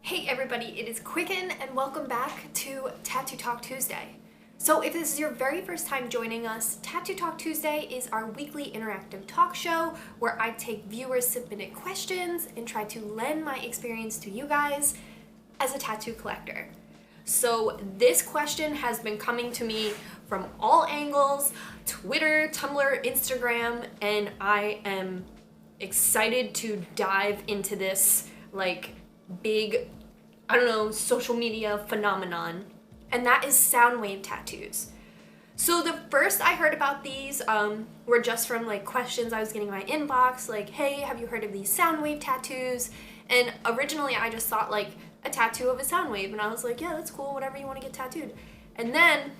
Hey everybody, it is Quicken and welcome back to Tattoo Talk Tuesday. So if this is your very first time joining us, Tattoo Talk Tuesday is our weekly interactive talk show where I take viewers submitted questions and try to lend my experience to you guys as a tattoo collector. So this question has been coming to me from all angles, Twitter, Tumblr, Instagram, and I am excited to dive into this big, social media phenomenon, and that is Soundwave tattoos. So the first I heard about these were just from questions I was getting in my inbox, hey, have you heard of these Soundwave tattoos? And originally I just thought a tattoo of a Soundwave, and I was like, yeah, that's cool, whatever you want to get tattooed. And then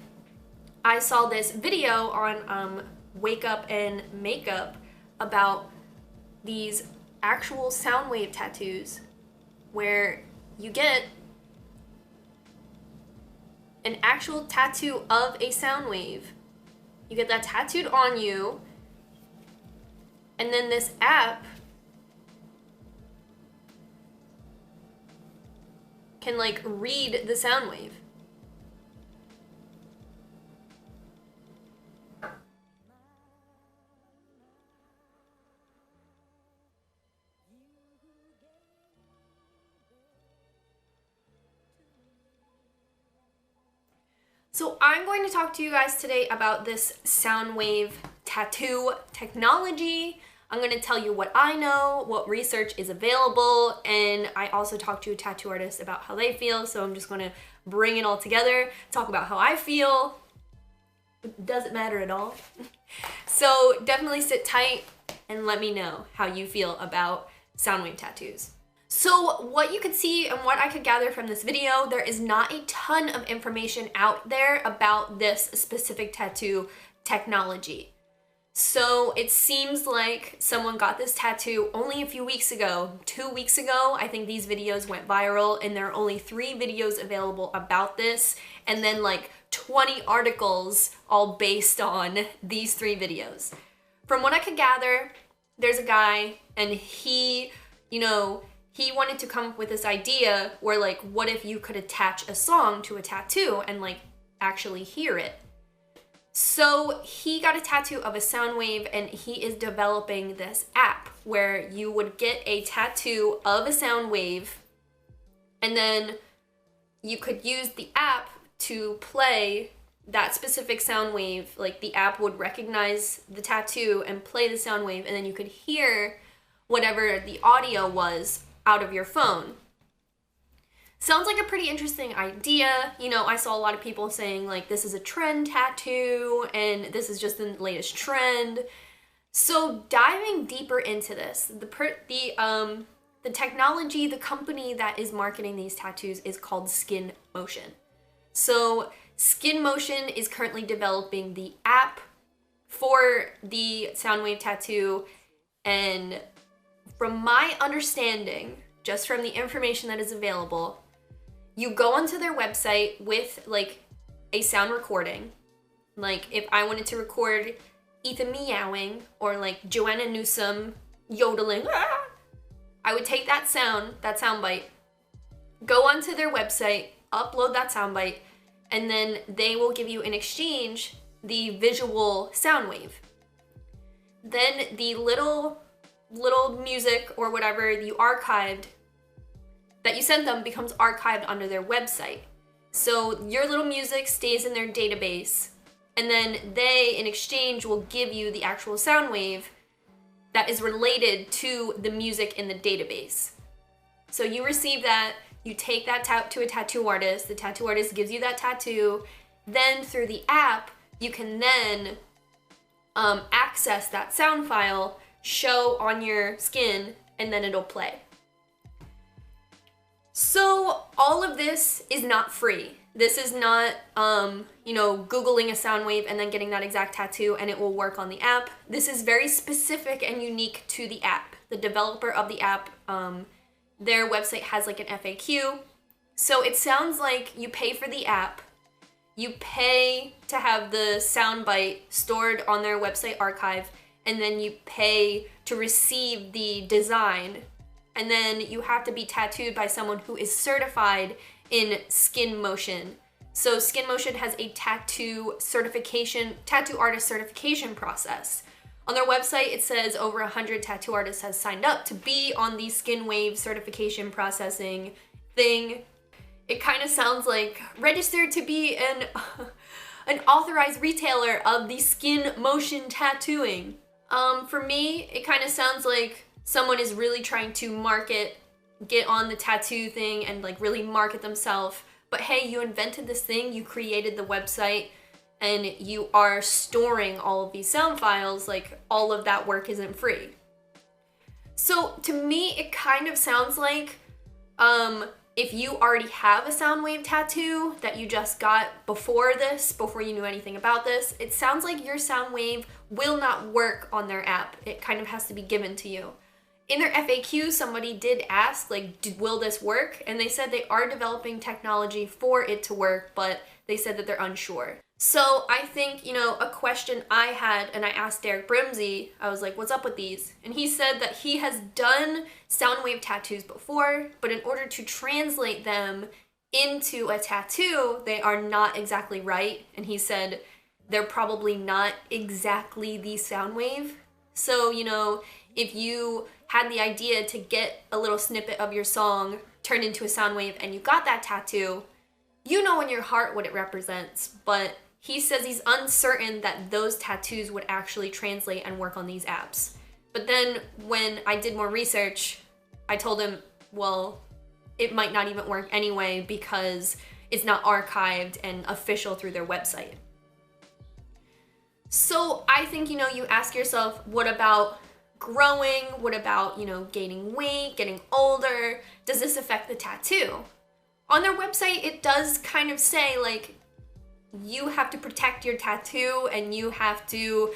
I saw this video on Wake Up and Makeup about these actual Soundwave tattoos where you get an actual tattoo of a Soundwave. You get that tattooed on you, and then this app can read the Soundwave. So I'm going to talk to you guys today about this Soundwave tattoo technology. I'm going to tell you what I know, what research is available, and I also talked to a tattoo artist about how they feel, so I'm just going to bring it all together, talk about how I feel. It doesn't matter at all. So definitely sit tight and let me know how you feel about Soundwave tattoos. So what you could see and what I could gather from this video, there is not a ton of information out there about this specific tattoo technology. So it seems like someone got this tattoo only a few weeks ago. 2 weeks ago, I think these videos went viral, and there are only 3 videos available about this, and then 20 articles all based on these 3 videos. From what I could gather, there's a guy, and he wanted to come up with this idea where what if you could attach a song to a tattoo and actually hear it. So he got a tattoo of a Soundwave, and he is developing this app where you would get a tattoo of a Soundwave, and then you could use the app to play that specific Soundwave. The app would recognize the tattoo and play the Soundwave, and then you could hear whatever the audio was out of your phone. Sounds like a pretty interesting idea. I saw a lot of people saying this is a trend tattoo and this is just the latest trend. So diving deeper into this, the technology, the company that is marketing these tattoos is called Skin Motion. So Skin Motion is currently developing the app for the Soundwave tattoo, and from my understanding, just from the information that is available, you go onto their website with a sound recording. If I wanted to record Ethan meowing or Joanna Newsom yodeling, I would take that sound bite, go onto their website, upload that sound bite, and then they will give you in exchange the visual Soundwave. Then the little music or whatever you archived that you sent them becomes archived under their website. So your little music stays in their database, and then they in exchange will give you the actual Soundwave that is related to the music in the database. So you receive that, you take that to a tattoo artist, the tattoo artist gives you that tattoo, then through the app you can then access that sound file, show on your skin, and then it'll play. So all of this is not free. This is not, Googling a Soundwave and then getting that exact tattoo and it will work on the app. This is very specific and unique to the app. The developer of the app, their website has an FAQ. So it sounds like you pay for the app, you pay to have the soundbite stored on their website archive, and then you pay to receive the design and then you have to be tattooed by someone who is certified in skin motion. So Skin Motion has a tattoo artist certification process. On their website, it says over 100 tattoo artists have signed up to be on the Skinwave certification processing thing. It kind of sounds like registered to be an authorized retailer of the skin motion tattooing. For me, it kind of sounds like someone is really trying to get on the tattoo thing and like really market themselves. But hey, you invented this thing, you created the website, and you are storing all of these sound files, like all of that work isn't free. So to me, it kind of sounds like if you already have a Soundwave tattoo that you just got before you knew anything about this, it sounds like your Soundwave will not work on their app. It kind of has to be given to you. In their FAQ, somebody did ask, like, will this work? And they said they are developing technology for it to work, but they said that they're unsure. So I think, a question I had, and I asked Derek Brimsey, I was like, what's up with these? And he said that he has done Soundwave tattoos before, but in order to translate them into a tattoo, they are not exactly right. And he said they're probably not exactly the Soundwave. So, if you had the idea to get a little snippet of your song turned into a Soundwave and you got that tattoo, you know in your heart what it represents, but he says he's uncertain that those tattoos would actually translate and work on these apps. But then when I did more research, I told him, well, it might not even work anyway because it's not archived and official through their website. So I think, you ask yourself, what about growing? What about, gaining weight, getting older? Does this affect the tattoo? On their website, it does kind of say, like, you have to protect your tattoo and you have to,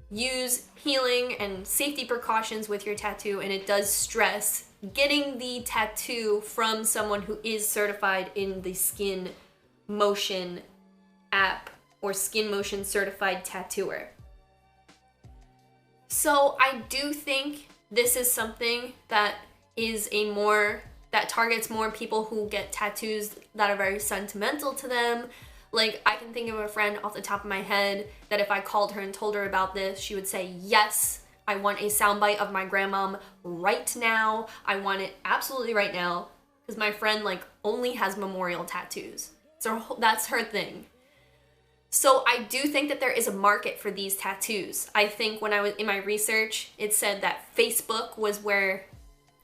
use healing and safety precautions with your tattoo, and it does stress getting the tattoo from someone who is certified in the Skin Motion app or Skin Motion certified tattooer. So I do think this is something that targets more people who get tattoos that are very sentimental to them. Like, I can think of a friend off the top of my head that if I called her and told her about this, she would say, yes, I want a soundbite of my grandmom right now. I want it absolutely right now. Because my friend, only has memorial tattoos. So that's her thing. So I do think that there is a market for these tattoos. I think when I was in my research, it said that Facebook was where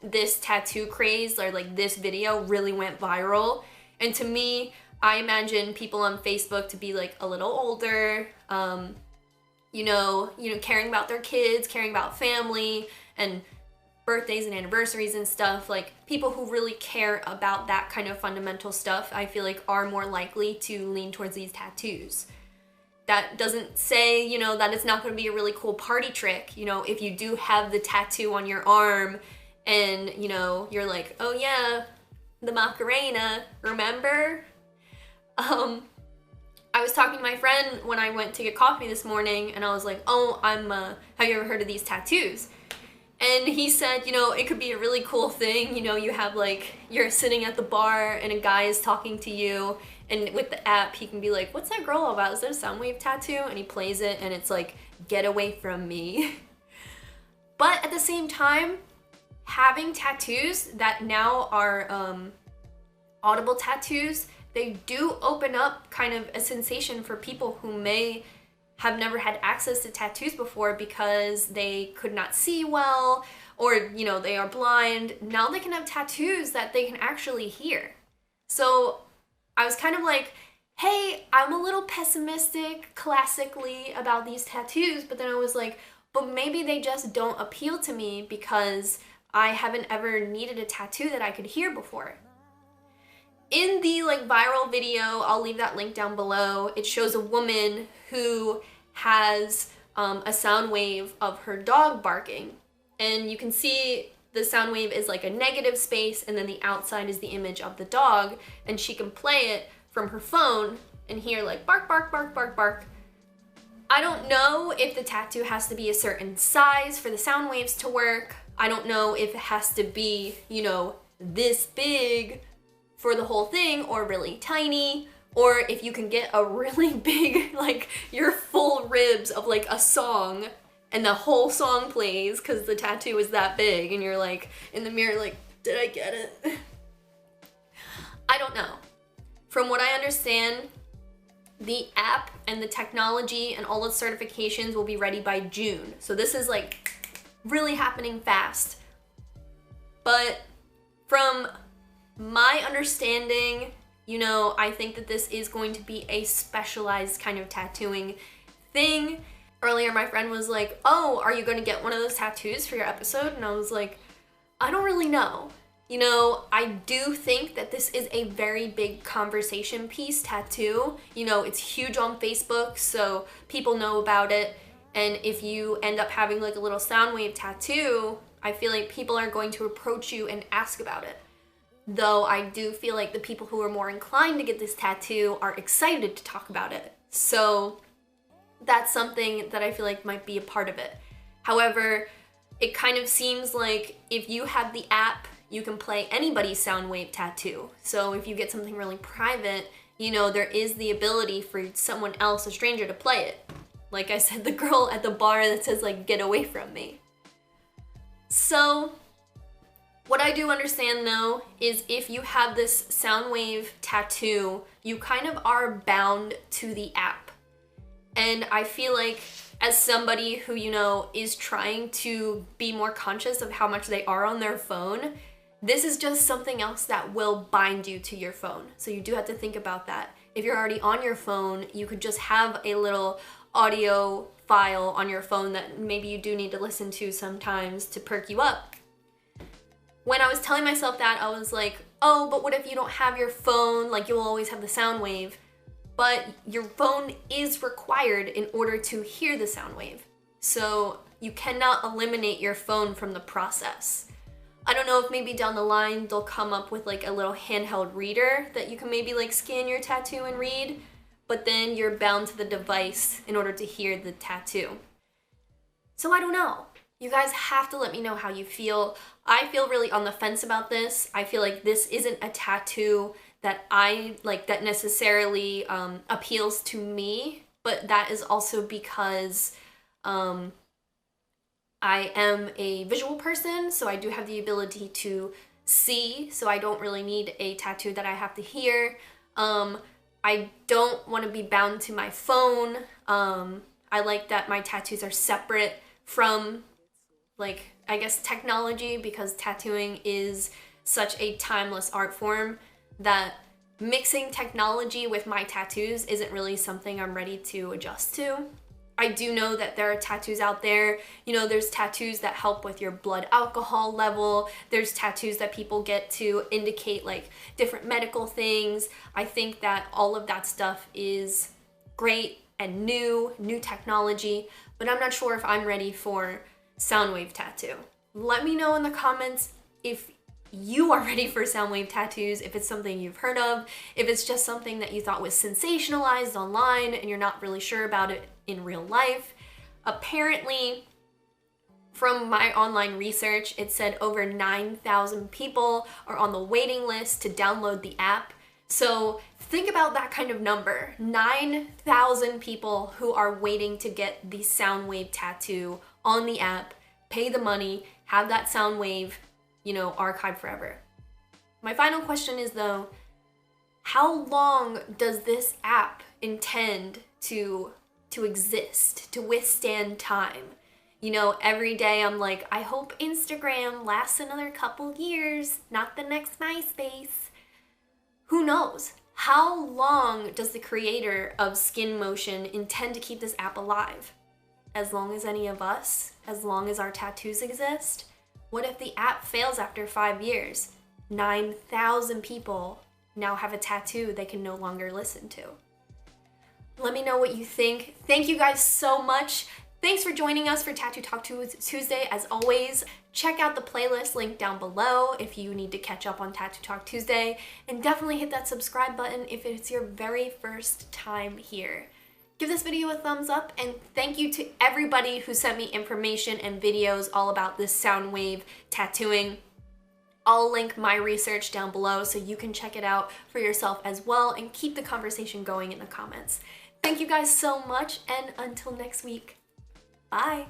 this tattoo craze or this video really went viral. And to me, I imagine people on Facebook to be a little older, caring about their kids, caring about family and birthdays and anniversaries and stuff. People who really care about that kind of fundamental stuff, I feel are more likely to lean towards these tattoos. That doesn't say, that it's not going to be a really cool party trick. If you do have the tattoo on your arm and, you're like, oh yeah, the Macarena, remember? I was talking to my friend when I went to get coffee this morning, and I was like, oh, have you ever heard of these tattoos? And he said, it could be a really cool thing. You have you're sitting at the bar and a guy is talking to you, and with the app, he can be like, what's that girl all about? Is that a Soundwave tattoo? And he plays it, and it's like, get away from me. But at the same time, having tattoos that now are audible tattoos, they do open up kind of a sensation for people who may have never had access to tattoos before because they could not see well, or they are blind. Now they can have tattoos that they can actually hear. So I was kind of like, hey, I'm a little pessimistic classically about these tattoos, but then I was like, but maybe they just don't appeal to me because I haven't ever needed a tattoo that I could hear before. In the viral video, I'll leave that link down below, it shows a woman who has a sound wave of her dog barking. And you can see the sound wave is a negative space, and then the outside is the image of the dog, and she can play it from her phone and hear bark, bark, bark, bark, bark. I don't know if the tattoo has to be a certain size for the sound waves to work, I don't know if it has to be, you know, this big for the whole thing or really tiny, or if you can get a really big, like your full ribs of like a song and the whole song plays because the tattoo is that big and you're like in the mirror like, did I get it? I don't know. From what I understand, the app and the technology and all the certifications will be ready by June. So this is like really happening fast. But from my understanding, you know, I think that this is going to be a specialized kind of tattooing thing. Earlier, my friend was like, oh, are you going to get one of those tattoos for your episode? And I was like, I don't really know. You know, I do think that this is a very big conversation piece, tattoo. You know, it's huge on Facebook, so people know about it. And if you end up having like a little Soundwave tattoo, I feel like people are going to approach you and ask about it. Though I do feel like the people who are more inclined to get this tattoo are excited to talk about it. So that's something that I feel like might be a part of it. However, it kind of seems like if you have the app, you can play anybody's Soundwave tattoo. So if you get something really private, you know, there is the ability for someone else, a stranger, to play it. Like I said, the girl at the bar that says like, get away from me. So what I do understand though is if you have this Soundwave tattoo, you kind of are bound to the app. And I feel like as somebody who, you know, is trying to be more conscious of how much they are on their phone, this is just something else that will bind you to your phone. So you do have to think about that. If you're already on your phone, you could just have a little audio file on your phone that maybe you do need to listen to sometimes to perk you up. When I was telling myself that, I was like, oh, but what if you don't have your phone? Like, you'll always have the sound wave. But your phone is required in order to hear the sound wave. So you cannot eliminate your phone from the process. I don't know if maybe down the line they'll come up with like a little handheld reader that you can maybe like scan your tattoo and read, but then you're bound to the device in order to hear the tattoo. So I don't know. You guys have to let me know how you feel. I feel really on the fence about this. I feel like this isn't a tattoo that I like that necessarily appeals to me, but that is also because I am a visual person, so I do have the ability to see, so I don't really need a tattoo that I have to hear. I don't want to be bound to my phone. I like that my tattoos are separate from, like, I guess technology, because tattooing is such a timeless art form that mixing technology with my tattoos isn't really something I'm ready to adjust to. I do know that there are tattoos out there, you know, there's tattoos that help with your blood alcohol level, there's tattoos that people get to indicate like different medical things. I think that all of that stuff is great and new technology, but I'm not sure if I'm ready for Soundwave tattoo. Let me know in the comments if you are ready for Soundwave tattoos, if it's something you've heard of, if it's just something that you thought was sensationalized online and you're not really sure about it in real life. Apparently, from my online research, it said over 9,000 people are on the waiting list to download the app. So think about that kind of number, 9,000 people who are waiting to get the Soundwave tattoo on the app, pay the money, have that Soundwave, you know, archived forever. My final question is though, how long does this app intend to exist, to withstand time? You know, every day I'm like, I hope Instagram lasts another couple years, not the next MySpace. Who knows? How long does the creator of Skin Motion intend to keep this app alive? As long as any of us, as long as our tattoos exist? What if the app fails after 5 years? 9,000 people now have a tattoo they can no longer listen to. Let me know what you think. Thank you guys so much. Thanks for joining us for Tattoo Talk Tuesday. As always, check out the playlist link down below if you need to catch up on Tattoo Talk Tuesday, and definitely hit that subscribe button if it's your very first time here. Give this video a thumbs up, and thank you to everybody who sent me information and videos all about this Soundwave tattooing. I'll link my research down below so you can check it out for yourself as well and keep the conversation going in the comments. Thank you guys so much, and until next week, bye!